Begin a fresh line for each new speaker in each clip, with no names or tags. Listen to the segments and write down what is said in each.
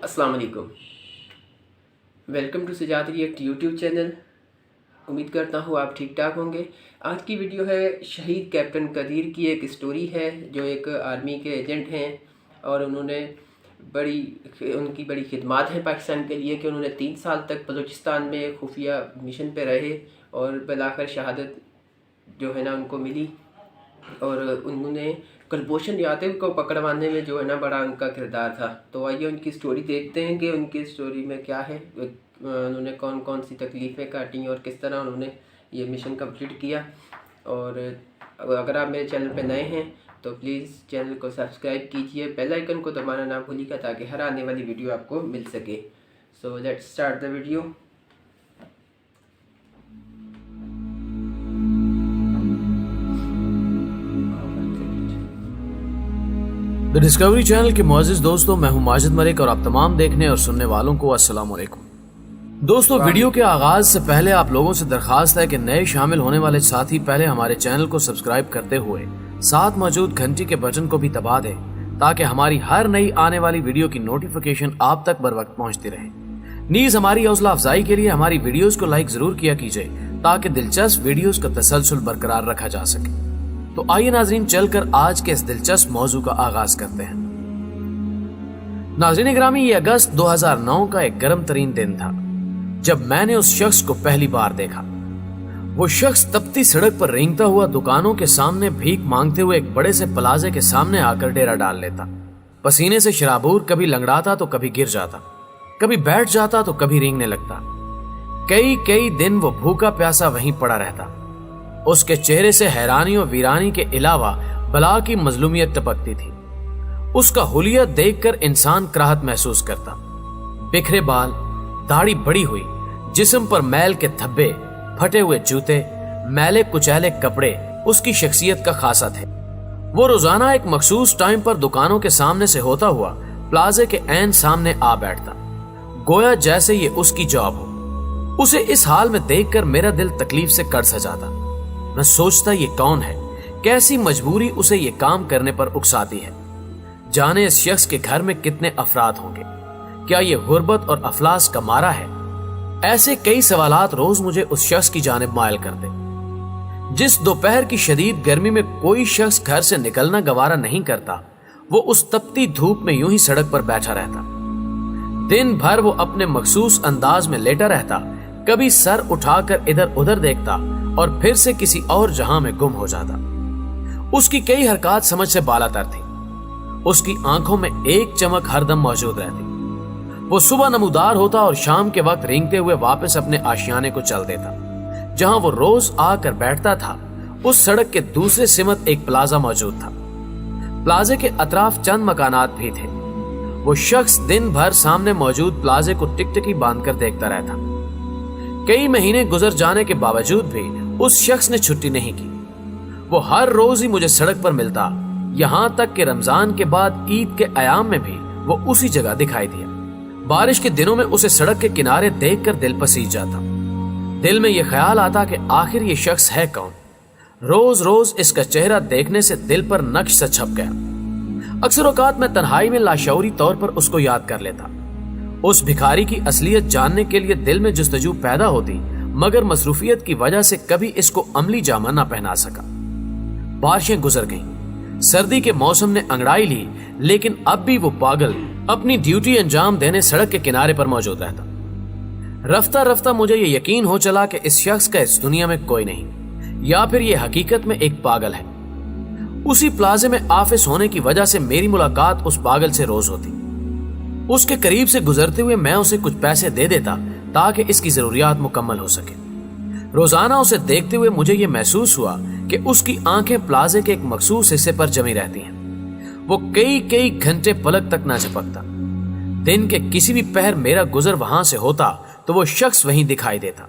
अस्सलाम वालेकुम। Welcome to Sajjad react YouTube channel. उम्मीद करता हूँ आप ठीक ठाक होंगे। आज की वीडियो है शहीद कैप्टन कदीर की एक स्टोरी है, जो एक आर्मी के एजेंट हैं और उन्होंने उनकी बड़ी खिदमत है पाकिस्तान के लिए कि उन्होंने 3 साल तक बलूचिस्तान में खुफिया मिशन पे रहे और बिलाखिर शहादत जो है ना उनको मिली। और उन्होंने कुलभूषण यादव को पकड़वाने में जो है ना बड़ा उनका किरदार था। तो आइए उनकी स्टोरी देखते हैं कि उनकी स्टोरी में क्या है, उन्होंने कौन कौन सी तकलीफ़ें काटी और किस तरह उन्होंने ये मिशन कंप्लीट किया। और अगर आप मेरे चैनल पे नए हैं तो प्लीज़ चैनल को सब्सक्राइब कीजिए, बेल आइकन को दबाना ना भूलिएगा ताकि हर आने वाली वीडियो आपको मिल सके। So let's start the video.
The discovery channel के मुअज़्ज़िज़ दोस्तों, मैं हूं माजिद मलिक और आप तमाम देखने और सुनने वालों को अस्सलाम वालेकुम। दोस्तों, वीडियो के आगाज से पहले आप लोगों से दरखास्त है कि नए शामिल होने वाले साथी पहले हमारे चैनल को सब्सक्राइब करते हुए साथ मौजूद घंटी के बटन को भी दबा दें ताकि हमारी हर नई आने वाली वीडियो की नोटिफिकेशन आप तक बर वक्त पहुंचती रहे। नीज हमारी हौसला अफजाई के लिए हमारी वीडियोस को लाइक जरूर किया कीजिए ताकि दिलचस्प वीडियोस का तसलसल बरकरार रखा जा सके। तो आइए नाजरीन, चलकर आज के इस दिलचस्प मौजू का आगाज करते हैं। नाजरीन ग्रामी, ये अगस्त 2009 का एक गर्म तरीन दिन था जब मैंने उस शख्स को पहली बार देखा। वो शख्स तपती सड़क पर रेंगता हुआ दुकानों के सामने भीख मांगते हुए एक बड़े से प्लाजे के सामने आकर डेरा डाल लेता। पसीने से शराबूर कभी लंगड़ाता तो कभी गिर जाता, कभी बैठ जाता तो कभी रेंगने लगता। कई दिन वो भूखा प्यासा वहीं पड़ा रहता। उसके चेहरे से हैरानी और वीरानी के अलावा बला की मजलूमियत टपकती थी। उसका हुलिया देखकर इंसान कराहत महसूस करता। बिखरे बाल, दाढ़ी बड़ी हुई, जिस्म पर मैल के धब्बे, फटे हुए जूते, मैले कुचैले कपड़े उसकी शख्सियत का खासा थे। वो रोजाना एक मखसूस टाइम पर दुकानों के सामने से होता हुआ प्लाजे के ऐन सामने आ बैठता, गोया जैसे ये उसकी जॉब हो। उसे इस हाल में देखकर मेरा दिल तकलीफ से कड़ सा जाता। मैं सोचता ये कौन है, कैसी मजबूरी उसे ये काम करने पर उकसाती है। जाने इस शख्स के घर में कितने अफराद होंगे, क्या ये गुर्बत और अफलास का मारा है? ऐसे कई सवालात रोज मुझे उस शख्स की जानिब मायल करते। जिस दोपहर की शदीद गर्मी में कोई शख्स घर से निकलना गवारा नहीं करता, वो उस तपती धूप में यूं ही सड़क पर बैठा रहता। दिन भर वो अपने मखसूस अंदाज में लेटा रहता, कभी सर उठाकर इधर उधर देखता और फिर से किसी और जहां में गुम हो जाता। उसकी कई हरकत समझ से बालातर थी। उसकी आंखों में एक चमक हरदम मौजूद रहती। वो सुबह नमूदार होता और शाम के वक्त रेंगते हुए वापस अपने आशियाने को चल देता। जहां वो रोज आकर बैठता था, उस सड़क के दूसरे सिमत एक प्लाजा मौजूद था। प्लाजे के अतराफ चंद मकानात भी थे। वो शख्स दिन भर सामने मौजूद प्लाजे को टिकटिकी बांधकर देखता रहता। कई महीने गुजर जाने के बावजूद भी उस शख्स ने छुट्टी नहीं की। वो हर रोज ही मुझे सड़क पर मिलता, यहां तक कि रमजान के बाद ईद के अयाम में भी वो उसी जगह दिखाई दिया। बारिश के दिनों में उसे सड़क के किनारे देखकर दिल पसीज जाता। दिल में यह ख्याल आता कि आखिर ये शख्स है कौन। रोज रोज इसका चेहरा देखने से दिल पर नक्श सा छप गया। अक्सर औकात में तन्हाई में लाशऊरी तौर पर उसको याद कर लेता। उस भिखारी की असलियत जानने के लिए दिल में जुस्तजू पैदा होती, मगर मसरूफियत की वजह से कभी इसको अमली जामा ना पहना सका। बारिशें गुजर गईं, सर्दी के मौसम ने अंगड़ाई ली, लेकिन अब भी वो पागल अपनी ड्यूटी अंजाम देने सड़क के किनारे पर मौजूद रहता। रफ्ता रफ्ता मुझे ये यकीन हो चला कि इस शख्स का इस दुनिया में कोई नहीं, या फिर ये हकीकत में एक पागल है। उसी प्लाजे में आफिस होने की वजह से मेरी मुलाकात उस पागल से रोज होती। उसके करीब से गुजरते हुए मैं उसे कुछ पैसे दे देता ताकि इसकी जरूरियात मुकम्मल हो सके। रोजाना उसे देखते हुए मुझे यह महसूस हुआ कि उसकी आंखें प्लाजे के एक मखसूस हिस्से पर जमी रहती हैं। वो कई घंटे पलक तक ना झपकता। दिन के किसी भी पहर मेरा गुजर वहां से होता तो वो शख्स वहीं दिखाई देता।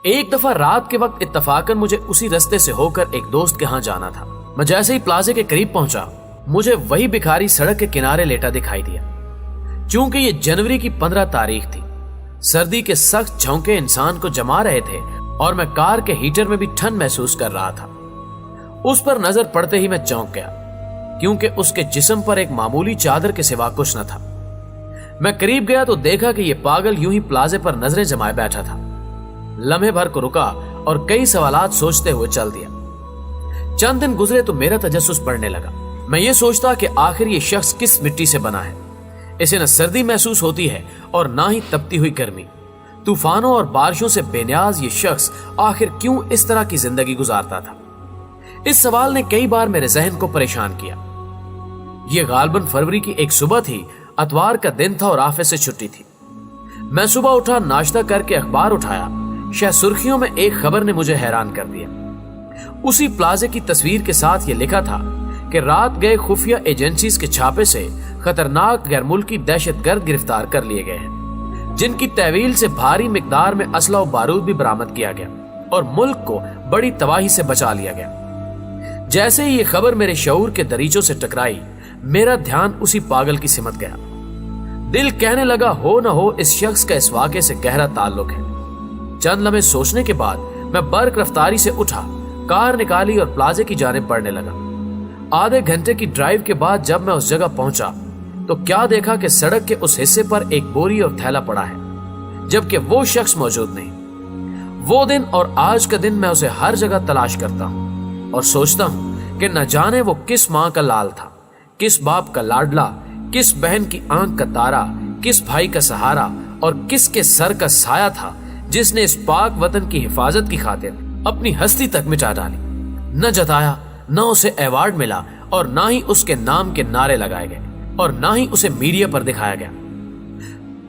एक दफा रात के वक्त इत्तफाकन मुझे उसी रास्ते से होकर एक दोस्त के यहाँ जाना था। मैं जैसे ही प्लाजे के करीब पहुंचा, मुझे वही भिखारी सड़क के किनारे लेटा दिखाई दिया। चूंकि ये जनवरी की 15 तारीख थी, सर्दी के सख्त झोंके इंसान को जमा रहे थे और मैं कार के हीटर में भी ठंड महसूस कर रहा था। उस पर नजर पड़ते ही मैं चौंक गया, क्योंकि उसके जिस्म पर एक मामूली चादर के सिवा कुछ न था। मैं करीब गया तो देखा कि यह पागल यूं ही प्लाजे पर नजरें जमाए बैठा था। लम्हे भर को रुका और कई सवालात सोचते हुए चल दिया। चंद दिन गुजरे तो मेरा तजस्सुस बढ़ने लगा। मैं ये सोचता कि आखिर ये शख्स किस मिट्टी से बना है। इसे न सर्दी महसूस होती है और ना ही तपती हुई गर्मी। तूफानों और बारिशों से बेनियाज ये शख्स आखिर क्यों इस तरह की जिंदगी गुजारता था? इस सवाल ने कई बार मेरे जहन को परेशान किया। यह गालबन फरवरी की एक सुबह थी। अतवार का दिन था और ऑफिस से छुट्टी थी। मैं सुबह उठा, नाश्ता करके अखबार उठाया। शायद सुर्खियों में एक खबर ने मुझे हैरान कर दिया। उसी प्लाजे की तस्वीर के साथ यह लिखा था कि रात गए खुफिया एजेंसीज के छापे से खतरनाक गैर मुल्की दहशतगर्द गिरफ्तार कर लिए गए हैं, जिनकी तहवील से भारी मिकदार में असला और बारूद भी बरामद किया गया और मुल्क को बड़ी तबाही से बचा लिया गया। जैसे ही ये खबर मेरे शऊर के दरीचों से टकराई, मेरा ध्यान उसी पागल की सिमत गया। दिल कहने लगा, हो न हो इस शख्स का इस वाक़े से गहरा ताल्लुक है। चंद लम्हे सोचने के बाद मैं बर्क रफ्तारी से उठा, कार निकाली और प्लाजे की जानिब बढ़ने लगा। आधे घंटे की ड्राइव के बाद जब मैं उस जगह पहुंचा तो क्या देखा कि सड़क के उस हिस्से पर एक बोरी और थैला पड़ा है, जबकि वो शख्स मौजूद नहीं। वो दिन और आज का दिन मैं उसे हर जगह तलाश करता हूं और सोचता हूं कि न जाने वो किस मां का लाल था, किस बाप का लाडला, किस बहन की आंख का तारा, किस भाई का सहारा और किसके सर का साया था जिसने इस पाक वतन की हिफाजत की खातिर अपनी हस्ती तक मिटा डाली। न जताया, न उसे अवार्ड मिला और ना ही उसके नाम के नारे लगाए गए और ना ही उसे मीडिया पर दिखाया गया।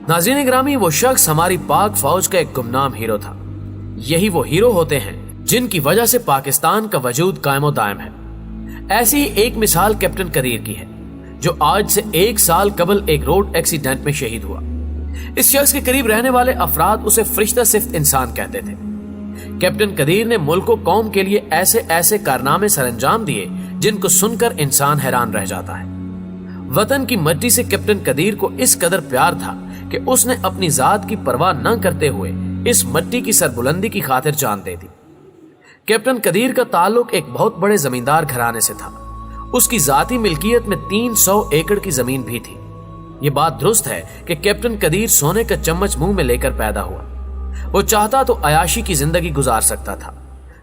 नाज़रीन ग्रामी, वो शख्स हमारी पाक फौज का एक गुमनाम हीरो था। यही वो हीरो होते हैं जिनकी वजह से पाकिस्तान का वजूद कायमो दायम है। ऐसी ही एक मिसाल कैप्टन कदीर की है, जो आज से 1 साल कबल एक रोड एक्सीडेंट में शहीद हुआ। इस शख्स के करीब रहने वाले अफराद उसे फरिश्ता सिफ्त इंसान कहते थे। कैप्टन कदीर ने मुल्क व कौम के लिए ऐसे ऐसे कारनामे सरअंजाम दिए जिनको सुनकर इंसान हैरान रह जाता है। वतन की मट्टी से कैप्टन कदीर को इस कदर प्यार था कि उसने अपनी जात की परवाह न करते हुए इस मट्टी की सरबुलंदी की खातिर जान दे दी। कैप्टन कदीर का ताल्लुक एक बहुत बड़े जमींदार घराने से था। उसकी जाती मिल्कियत में 300 एकड़ की जमीन भी थी। ये बात दुरुस्त है कि कैप्टन कदीर सोने का चम्मच मुंह में लेकर पैदा हुआ। वो चाहता तो अयाशी की जिंदगी गुजार सकता था,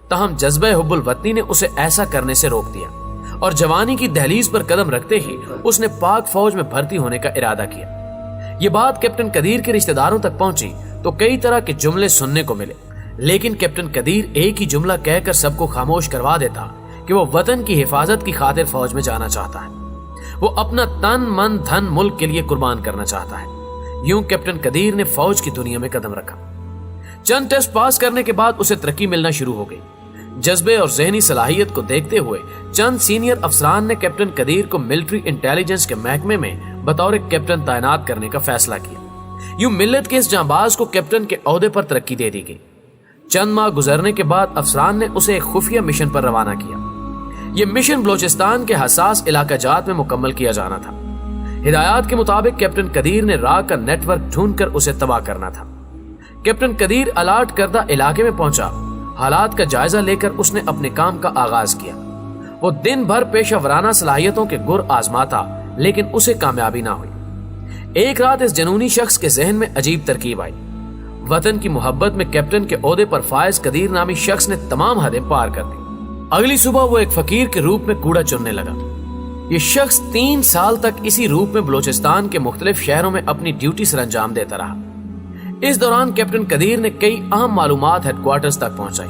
ताहम जज्बे हुब्बुल वतनी ने उसे ऐसा करने से रोक दिया और जवानी की दहलीज पर कदम रखते ही उसने पाक फौज में भर्ती होने का इरादा किया। ये बात कैप्टन कदीर के रिश्तेदारों तक पहुंची तो कई तरह के जुमले सुनने को मिले, लेकिन कैप्टन कदीर एक ही जुमला कहकर सबको खामोश करवा देता कि वो वतन की हिफाजत की खातिर फौज में जाना चाहता है। वो अपना तन मन धन मुल्क के लिए कुर्बान करना चाहता है। यूं कैप्टन कदीर ने फौज की दुनिया में कदम रखा। चंद टेस्ट पास करने के बाद उसे तरक्की मिलना शुरू हो गई। जज्बे और जहनी सलाहियत को देखते हुए चंद सीनियर अफसरान ने कैप्टन कदीर को मिलिट्री इंटेलिजेंस के महकमे में बतौर कैप्टन तैनात करने का फैसला किया। यूं मिल्लत के इस जांबाज को कैप्टन के ओहदे पर तरक्की दे दी गई। चंद माह गुजरने के बाद अफसरान ने उसे एक खुफिया मिशन पर रवाना किया। यह मिशन बलोचिस्तान के हसास इलाका जात में मुकम्मल किया जाना था। हिदायत के मुताबिक कैप्टन कदीर ने राह का नेटवर्क ढूंढकर उसे तबाह करना था। कैप्टन कदीर अलाट करदा इलाके में पहुंचा। हालात का जायजा लेकर उसने अपने काम का आगाज किया। वो दिन भर पेशा वराना सलाहियतों के गुर आजमाता, लेकिन उसे कामयाबी ना हुई। एक रात इस जनूनी शख्स के जहन में अजीब तरकीब आई। वतन की मोहब्बत में कैप्टन के ओहदे पर फायज कदीर नामी शख्स ने तमाम हदें पार कर दी। अगली सुबह वो एक फकीर के रूप में कूड़ा चुनने लगा। ये शख्स 3 साल तक इसी रूप में बलोचिस्तान के मुख्तलिफ शहरों में अपनी ड्यूटी सरअंजाम देता रहा। इस दौरान कैप्टन कदीर ने कई अहम मालूमात हेडक्वार्टर्स तक पहुंचाई।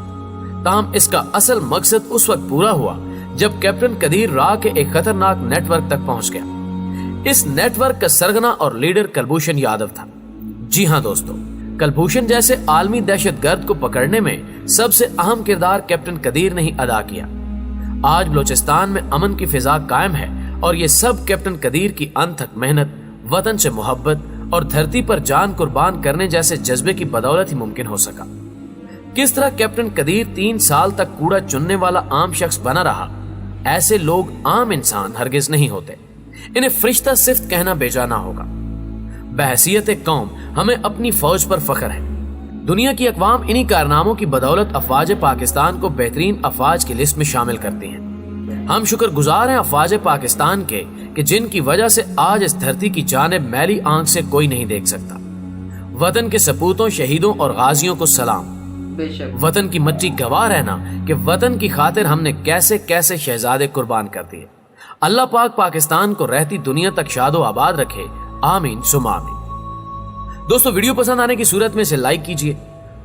ताहम इसका असल मकसद उस वक्त पूरा हुआ जब कैप्टन कदीर राह के एक खतरनाक नेटवर्क तक पहुंच गया। इस नेटवर्क का सरगना और लीडर कुलभूषण यादव था। जी हाँ दोस्तों, कुलभूषण जैसे आलमी दहशतगर्द को पकड़ने में सबसे अहम किरदार कैप्टन कदीर ने ही अदा किया। आज बलोचिस्तान में अमन की फिजा कायम है और ये सब कैप्टन कदीर की अनथक मेहनत, वतन से मोहब्बत और धरती पर जान कुर्बान करने जैसे जज्बे की बदौलत ही मुमकिन हो सका। किस तरह कैप्टन कदीर 3 साल तक कूड़ा चुनने वाला आम शख्स बना रहा, ऐसे लोग आम इंसान हरगिज नहीं होते। इन्हें फरिश्ता सिफ्त कहना बेजाना होगा। बहैसियत कौम हमें अपनी फौज पर फख्र है। दुनिया की अक़वाम इन्हीं कारनामों की बदौलत अफवाज पाकिस्तान को बेहतरीन अफवाज की लिस्ट में शामिल करती हैं। ہم شکر گزار ہیں افواج پاکستان کے کہ جن کی وجہ سے آج اس دھرتی کی جانب میلی آنکھ سے کوئی نہیں دیکھ سکتا۔ وطن کے سپوتوں، شہیدوں اور غازیوں کو سلام۔
بے شک
وطن کی مٹی گواہ رہنا کہ وطن کی خاطر ہم نے کیسے کیسے شہزادے قربان کر دیے۔ اللہ پاک پاکستان کو رہتی دنیا تک شاد و آباد رکھے، آمین ثم آمین۔ دوستو ویڈیو پسند آنے کی صورت میں اسے لائک کیجئے،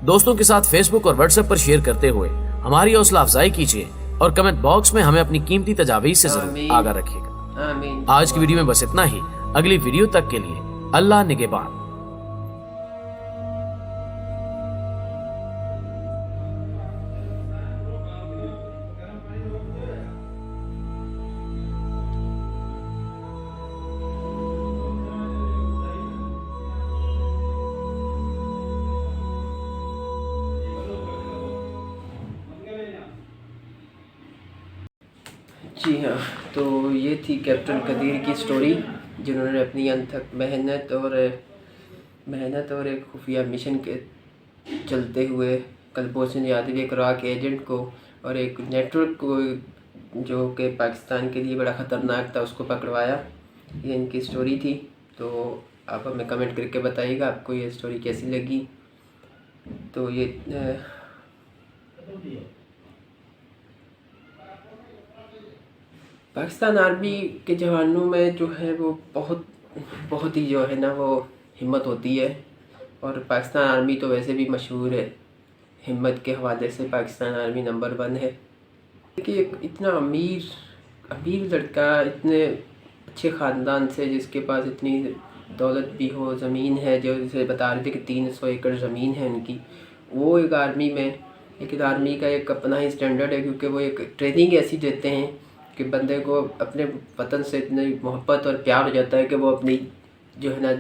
دوستوں کے ساتھ فیس بک اور واٹس ایپ پر شیئر کرتے ہوئے ہماری حوصلہ افزائی کیجئے اور کمنٹ باکس میں ہمیں اپنی قیمتی تجاویز سے ضرور آگاہ رکھیے گا۔
آمین۔
آج کی ویڈیو میں بس اتنا ہی، اگلی ویڈیو تک کے لیے اللہ نگہبان۔
جی ہاں، تو یہ تھی کیپٹن قدیر کی سٹوری، جنہوں نے اپنی انتھک محنت اور ایک خفیہ مشن کے چلتے ہوئے کلبھوشن یادو ایک راک ایجنٹ کو اور ایک نیٹ ورک کو جو کہ پاکستان کے لیے بڑا خطرناک تھا اس کو پکڑوایا۔ یہ ان کی سٹوری تھی، تو آپ ہمیں کمنٹ کر کے بتائیے گا آپ کو یہ سٹوری کیسی لگی۔ تو یہ پاکستان آرمی کے جوانوں میں جو ہے وہ بہت ہی جو ہے نا وہ ہمت ہوتی ہے، اور پاکستان آرمی تو ویسے بھی مشہور ہے، ہمت کے حوالے سے پاکستان آرمی نمبر 1 ہے۔ کہ ایک اتنا امیر لڑکا، اتنے اچھے خاندان سے، جس کے پاس اتنی دولت بھی ہو، زمین ہے، جو جسے بتا رہے تھے کہ 300 ایکڑ زمین ہے ان کی، وہ ایک آرمی میں آرمی کا ایک اپنا ہی سٹینڈرڈ ہے، کیونکہ وہ ایک ٹریننگ ایسی دیتے ہیں کہ بندے کو اپنے وطن سے اتنی محبت اور پیار ہو جاتا ہے کہ وہ اپنی جو ہے نا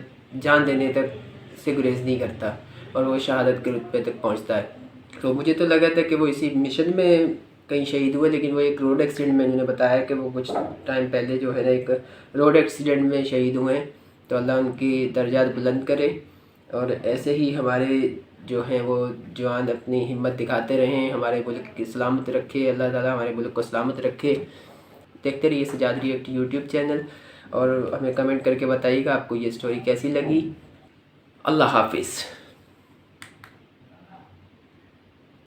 جان دینے تک سے گریز نہیں کرتا، اور وہ شہادت کے رتبے تک پہنچتا ہے۔ تو مجھے تو لگا تھا کہ وہ اسی مشن میں کہیں شہید ہوئے، لیکن وہ ایک روڈ ایکسیڈنٹ میں انہوں نے بتایا کہ وہ کچھ ٹائم پہلے جو ہے نا ایک روڈ ایکسیڈنٹ میں شہید ہوئے ہیں۔ تو اللہ ان کی درجات بلند کرے، اور ایسے ہی ہمارے جو ہیں وہ جوان اپنی ہمت دکھاتے رہیں، ہمارے ملک کی سلامت رکھے، اللہ تعالیٰ ہمارے ملک کو سلامت رکھے۔ دیکھتے رہیے سجاد ریئیکٹ یوٹیوب چینل، اور ہمیں کمنٹ کر کے بتائیے گا آپ کو یہ سٹوری کیسی لگی۔ اللہ حافظ۔